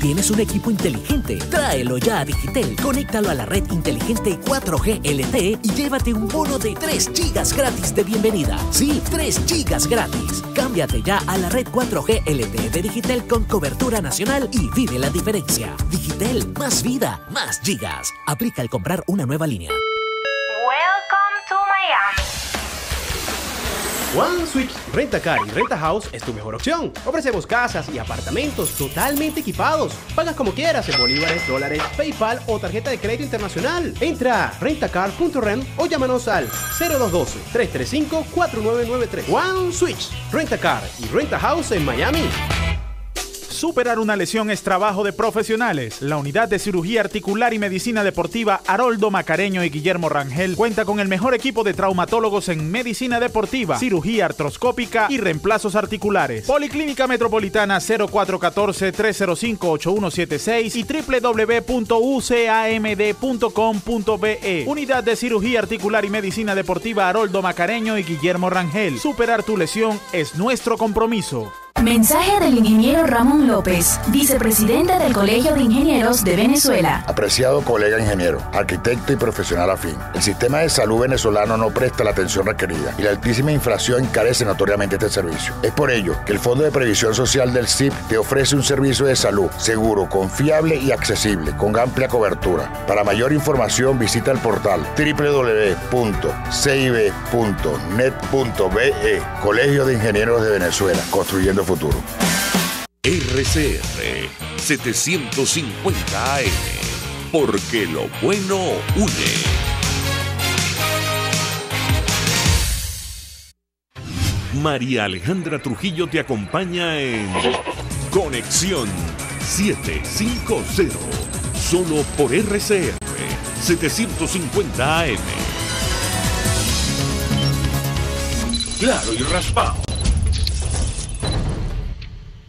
¿Tienes un equipo inteligente? Tráelo ya a Digitel. Conéctalo a la red inteligente 4G LTE y llévate un bono de 3 gigas gratis de bienvenida. Sí, 3 gigas gratis. Cámbiate ya a la red 4G LTE de Digitel con cobertura nacional y vive la diferencia. Digitel, más vida, más gigas. Aplica al comprar una nueva línea.
Welcome to Miami. One Switch Renta Car y Renta House es tu mejor opción. Ofrecemos casas y apartamentos totalmente equipados. Pagas como quieras en bolívares, dólares, PayPal o tarjeta de crédito internacional. Entra a rentacar.rent o llámanos al 0212-335-4993. One Switch Renta Car y Renta House en Miami.
Superar una lesión es trabajo de profesionales. La Unidad de Cirugía Articular y Medicina Deportiva Haroldo Macareño y Guillermo Rangel cuenta con el mejor equipo de traumatólogos en medicina deportiva, cirugía artroscópica y reemplazos articulares. Policlínica Metropolitana 0414-305-8176 y www.ucamd.com.be. Unidad de Cirugía Articular y Medicina Deportiva Haroldo Macareño y Guillermo Rangel. Superar tu lesión es nuestro compromiso.
Mensaje del ingeniero Ramón López, vicepresidente del Colegio de Ingenieros de Venezuela.
Apreciado colega ingeniero, arquitecto y profesional afín, el sistema de salud venezolano no presta la atención requerida y la altísima inflación encarece notoriamente este servicio. Es por ello que el Fondo de Previsión Social del CIP te ofrece un servicio de salud seguro, confiable y accesible, con amplia cobertura. Para mayor información visita el portal www.cib.net.be. Colegio de Ingenieros de Venezuela, construyendo futuro.
RCR 750 AM, porque lo bueno une. María Alejandra Trujillo te acompaña en Conexión 750, solo por RCR 750 AM. Claro y raspado.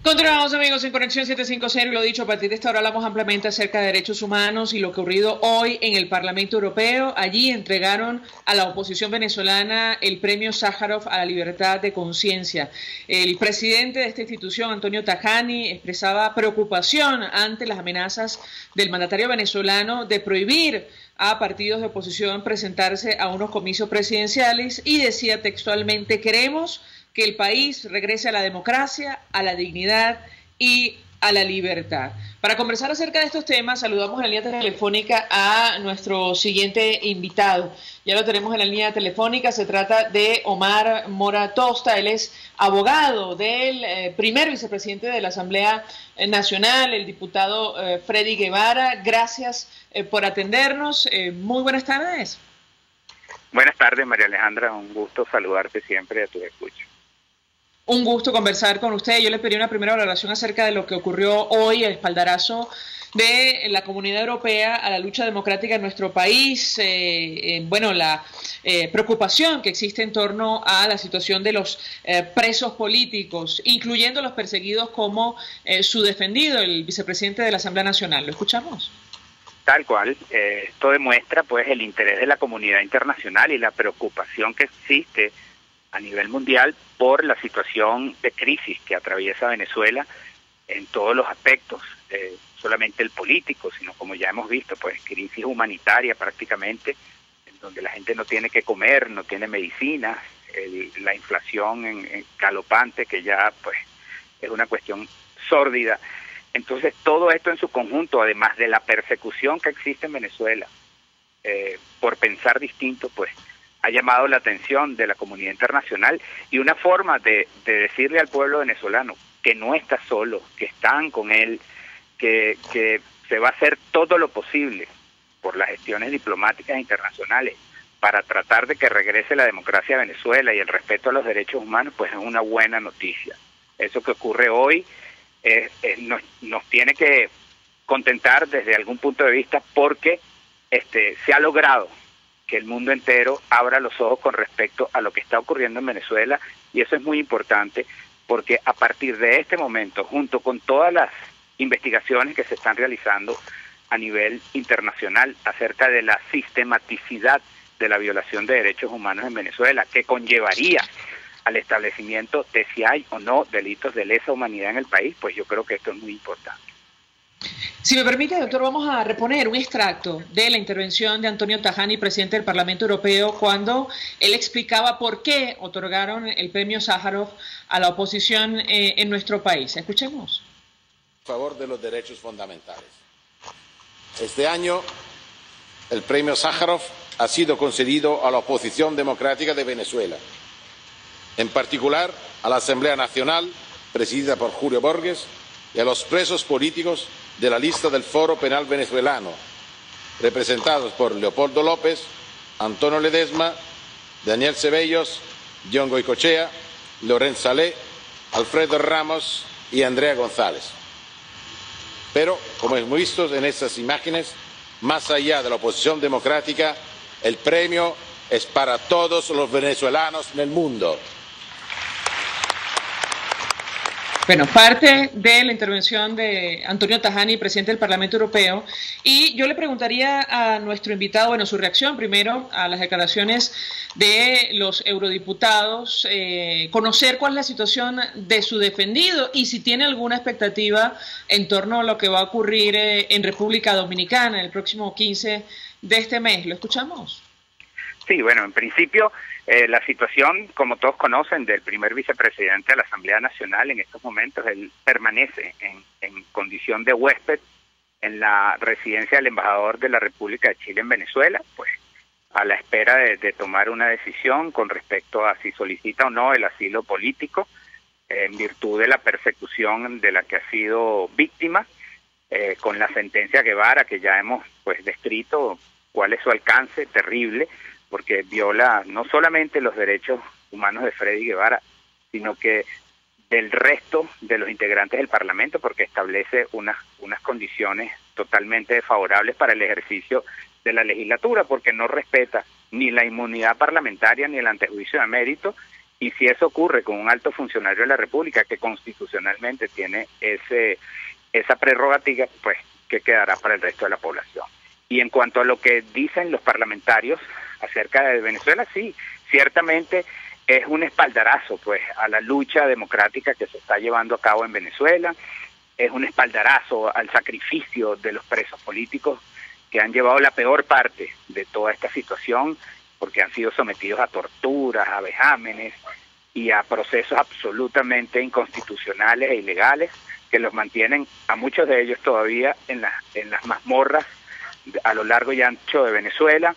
Continuamos, amigos, en Conexión 750. Lo dicho, a partir de esta hora hablamos ampliamente acerca de derechos humanos y lo que ha ocurrido hoy en el Parlamento Europeo. Allí entregaron a la oposición venezolana el premio Sájarov a la libertad de conciencia. El presidente de esta institución, Antonio Tajani, expresaba preocupación ante las amenazas del mandatario venezolano de prohibir a partidos de oposición presentarse a unos comicios presidenciales y decía textualmente: queremos que el país regrese a la democracia, a la dignidad y a la libertad. Para conversar acerca de estos temas, saludamos en la línea telefónica a nuestro siguiente invitado. Ya lo tenemos en la línea telefónica, se trata de Omar Mora Tosta. Él es abogado del primer vicepresidente de la Asamblea Nacional, el diputado Freddy Guevara. Gracias por atendernos. Muy buenas tardes.
Buenas tardes, María Alejandra. Un gusto saludarte siempre a tu escucha.
Un gusto conversar con usted. Yo le pedí una primera valoración acerca de lo que ocurrió hoy, el espaldarazo de la Comunidad Europea a la lucha democrática en nuestro país. La preocupación que existe en torno a la situación de los presos políticos, incluyendo los perseguidos como su defendido, el vicepresidente de la Asamblea Nacional. ¿Lo escuchamos?
Tal cual. Esto demuestra pues el interés de la comunidad internacional y la preocupación que existe a nivel mundial por la situación de crisis que atraviesa Venezuela en todos los aspectos, solamente el político, sino, como ya hemos visto, pues crisis humanitaria prácticamente, en donde la gente no tiene que comer, no tiene medicinas, la inflación galopante, que ya pues es una cuestión sórdida. Entonces, todo esto en su conjunto, además de la persecución que existe en Venezuela por pensar distinto, pues ha llamado la atención de la comunidad internacional, y una forma de decirle al pueblo venezolano que no está solo, que están con él, que se va a hacer todo lo posible por las gestiones diplomáticas internacionales para tratar de que regrese la democracia a Venezuela y el respeto a los derechos humanos, pues es una buena noticia. Eso que ocurre hoy nos tiene que contentar desde algún punto de vista, porque se ha logrado que el mundo entero abra los ojos con respecto a lo que está ocurriendo en Venezuela, y eso es muy importante, porque a partir de este momento, junto con todas las investigaciones que se están realizando a nivel internacional acerca de la sistematicidad de la violación de derechos humanos en Venezuela, que conllevaría al establecimiento de si hay o no delitos de lesa humanidad en el país, pues yo creo que esto es muy importante.
Si me permite, doctor, vamos a reponer un extracto de la intervención de Antonio Tajani, presidente del Parlamento Europeo, cuando él explicaba por qué otorgaron el premio Sájarov a la oposición en nuestro país. Escuchemos.
A favor de los derechos fundamentales. Este año, el premio Sájarov ha sido concedido a la oposición democrática de Venezuela, en particular a la Asamblea Nacional, presidida por Julio Borges, y a los presos políticos de la lista del Foro Penal Venezolano, representados por Leopoldo López, Antonio Ledesma, Daniel Ceballos, John Goycochea, Lorenzo Salé, Alfredo Ramos y Andrea González. Pero, como hemos visto en estas imágenes, más allá de la oposición democrática, el premio es para todos los venezolanos en el mundo.
Bueno, parte de la intervención de Antonio Tajani, presidente del Parlamento Europeo, y yo le preguntaría a nuestro invitado, bueno, su reacción primero a las declaraciones de los eurodiputados, conocer cuál es la situación de su defendido y si tiene alguna expectativa en torno a lo que va a ocurrir en República Dominicana el próximo 15 de este mes. ¿Lo escuchamos?
Sí, bueno, en principio la situación, como todos conocen, del primer vicepresidente de la Asamblea Nacional en estos momentos, él permanece en condición de huésped en la residencia del embajador de la República de Chile en Venezuela, pues a la espera de tomar una decisión con respecto a si solicita o no el asilo político en virtud de la persecución de la que ha sido víctima, con la sentencia Guevara, que ya hemos pues descrito cuál es su alcance terrible, porque viola no solamente los derechos humanos de Freddy Guevara, sino que del resto de los integrantes del Parlamento, porque establece unas condiciones totalmente desfavorables para el ejercicio de la legislatura, porque no respeta ni la inmunidad parlamentaria ni el antejuicio de mérito, y si eso ocurre con un alto funcionario de la República que constitucionalmente tiene esa prerrogativa, pues ¿qué quedará para el resto de la población? Y en cuanto a lo que dicen los parlamentarios acerca de Venezuela, sí, ciertamente es un espaldarazo pues a la lucha democrática que se está llevando a cabo en Venezuela, es un espaldarazo al sacrificio de los presos políticos que han llevado la peor parte de toda esta situación, porque han sido sometidos a torturas, a vejámenes y a procesos absolutamente inconstitucionales e ilegales que los mantienen a muchos de ellos todavía en las mazmorras a lo largo y ancho de Venezuela,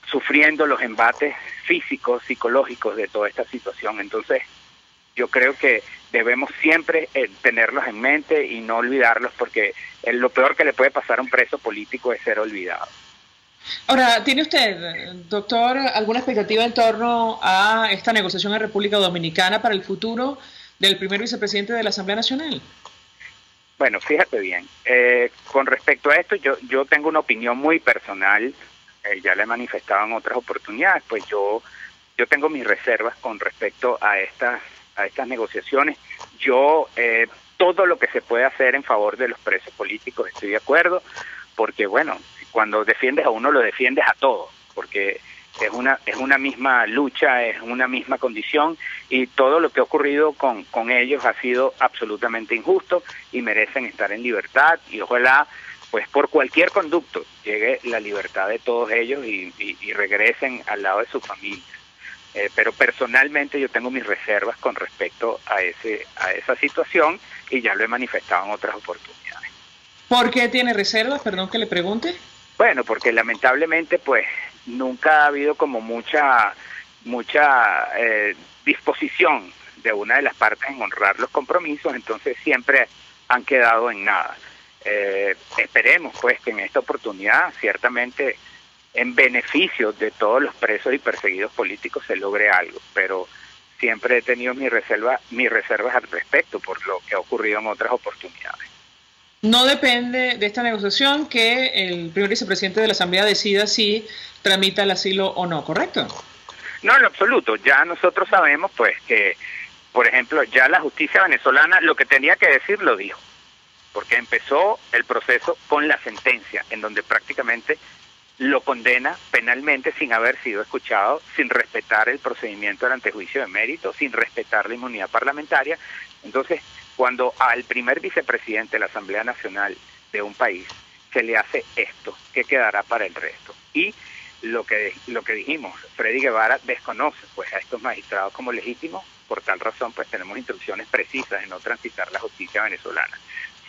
sufriendo los embates físicos, psicológicos de toda esta situación. Entonces, yo creo que debemos siempre tenerlos en mente y no olvidarlos, porque lo peor que le puede pasar a un preso político es ser olvidado.
Ahora, ¿tiene usted, doctor, alguna expectativa en torno a esta negociación en República Dominicana para el futuro del primer vicepresidente de la Asamblea Nacional?
Bueno, fíjate bien, con respecto a esto, yo tengo una opinión muy personal, ya la he manifestado en otras oportunidades, pues yo tengo mis reservas con respecto a estas negociaciones. Yo, todo lo que se puede hacer en favor de los presos políticos estoy de acuerdo, porque bueno, cuando defiendes a uno lo defiendes a todos, porque es una misma lucha, es una misma condición, y todo lo que ha ocurrido con ellos ha sido absolutamente injusto y merecen estar en libertad, y ojalá pues por cualquier conducto llegue la libertad de todos ellos y regresen al lado de sus familias. Pero personalmente yo tengo mis reservas con respecto a esa situación, y ya lo he manifestado en otras oportunidades.
¿Por qué tiene reservas? Perdón que le pregunte.
Bueno, porque lamentablemente pues nunca ha habido como mucha disposición de una de las partes en honrar los compromisos, entonces siempre han quedado en nada. Esperemos pues que en esta oportunidad, ciertamente en beneficio de todos los presos y perseguidos políticos, se logre algo, pero siempre he tenido mis reservas al respecto por lo que ha ocurrido en otras oportunidades.
No depende de esta negociación que el primer vicepresidente de la Asamblea decida si tramita el asilo o no, ¿correcto?
No, en lo absoluto. Ya nosotros sabemos pues que, por ejemplo, ya la justicia venezolana lo que tenía que decir lo dijo, porque empezó el proceso con la sentencia, en donde prácticamente lo condena penalmente sin haber sido escuchado, sin respetar el procedimiento del antejuicio de mérito, sin respetar la inmunidad parlamentaria. Entonces, cuando al primer vicepresidente de la Asamblea Nacional de un país se le hace esto, ¿qué quedará para el resto? Y lo que dijimos, Freddy Guevara desconoce pues a estos magistrados como legítimos, por tal razón pues tenemos instrucciones precisas en no transitar la justicia venezolana.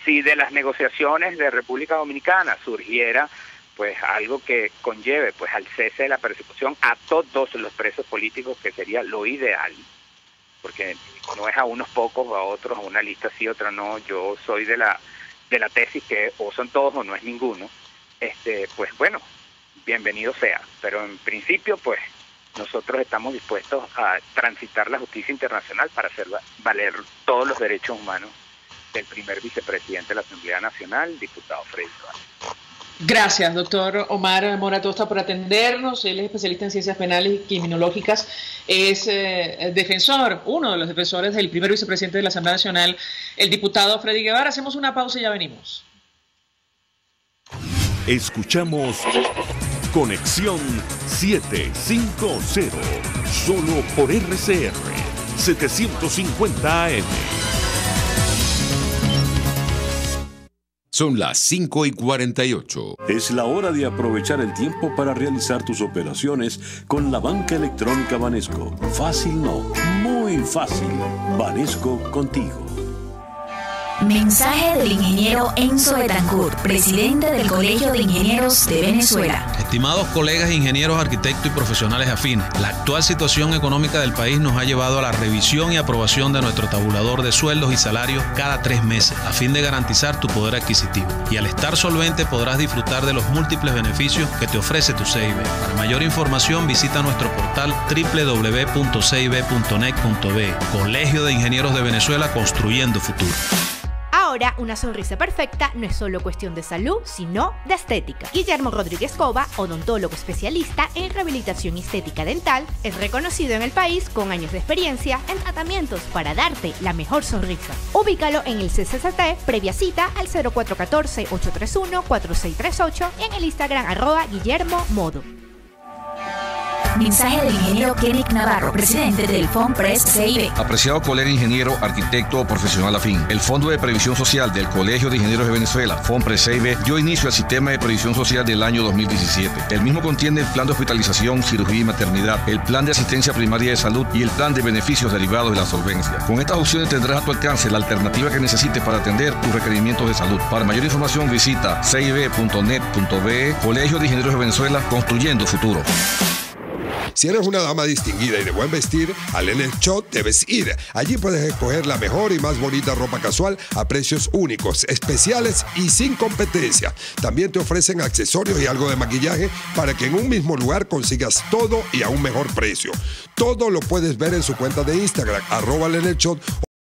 Si de las negociaciones de República Dominicana surgiera pues algo que conlleve pues al cese de la persecución a todos los presos políticos, que sería lo ideal, porque no es a unos pocos o a otros, a una lista sí, otra no. Yo soy de la tesis que o son todos o no es ninguno. Pues bueno, bienvenido sea, pero en principio pues nosotros estamos dispuestos a transitar la justicia internacional para hacer valer todos los derechos humanos del primer vicepresidente de la Asamblea Nacional, diputado Freddy Guevara.
Gracias, doctor Omar Mora Tosta, por atendernos. Él es especialista en ciencias penales y criminológicas, es defensor, uno de los defensores del primer vicepresidente de la Asamblea Nacional, el diputado Freddy Guevara. Hacemos una pausa y ya venimos.
Escuchamos Conexión 750, solo por RCR 750 AM.
Son las 5:48.
Es la hora de aprovechar el tiempo para realizar tus operaciones con la banca electrónica Banesco. Fácil no, muy fácil. Banesco contigo.
Mensaje del ingeniero Enzo Betancourt, presidente del Colegio de Ingenieros de Venezuela.
Estimados colegas ingenieros, arquitectos y profesionales afines, la actual situación económica del país nos ha llevado a la revisión y aprobación de nuestro tabulador de sueldos y salarios cada 3 meses, a fin de garantizar tu poder adquisitivo. Y al estar solvente podrás disfrutar de los múltiples beneficios que te ofrece tu CIB. Para mayor información visita nuestro portal www.cib.net.be. Colegio de Ingenieros de Venezuela, construyendo futuro.
Ahora, una sonrisa perfecta no es solo cuestión de salud, sino de estética. Guillermo Rodríguez Cova, odontólogo especialista en rehabilitación estética dental, es reconocido en el país con años de experiencia en tratamientos para darte la mejor sonrisa. Ubícalo en el CCCT, previa cita al 0414-831-4638 y en el Instagram @GuillermoModo.
Mensaje del ingeniero Kenneth Navarro, presidente del FONPRES CIB.
Apreciado colega ingeniero, arquitecto o profesional afín, el Fondo de Previsión Social del Colegio de Ingenieros de Venezuela, FONPRES CIB, dio inicio al sistema de previsión social del año 2017. El mismo contiene el plan de hospitalización, cirugía y maternidad, el plan de asistencia primaria de salud y el plan de beneficios derivados de la solvencia. Con estas opciones tendrás a tu alcance la alternativa que necesites para atender tus requerimientos de salud. Para mayor información visita cib.net.be. Colegio de Ingenieros de Venezuela, construyendo futuro.
Si eres una dama distinguida y de buen vestir, al L-Shot debes ir. Allí puedes escoger la mejor y más bonita ropa casual a precios únicos, especiales y sin competencia. También te ofrecen accesorios y algo de maquillaje para que en un mismo lugar consigas todo y a un mejor precio. Todo lo puedes ver en su cuenta de Instagram, @LNShot,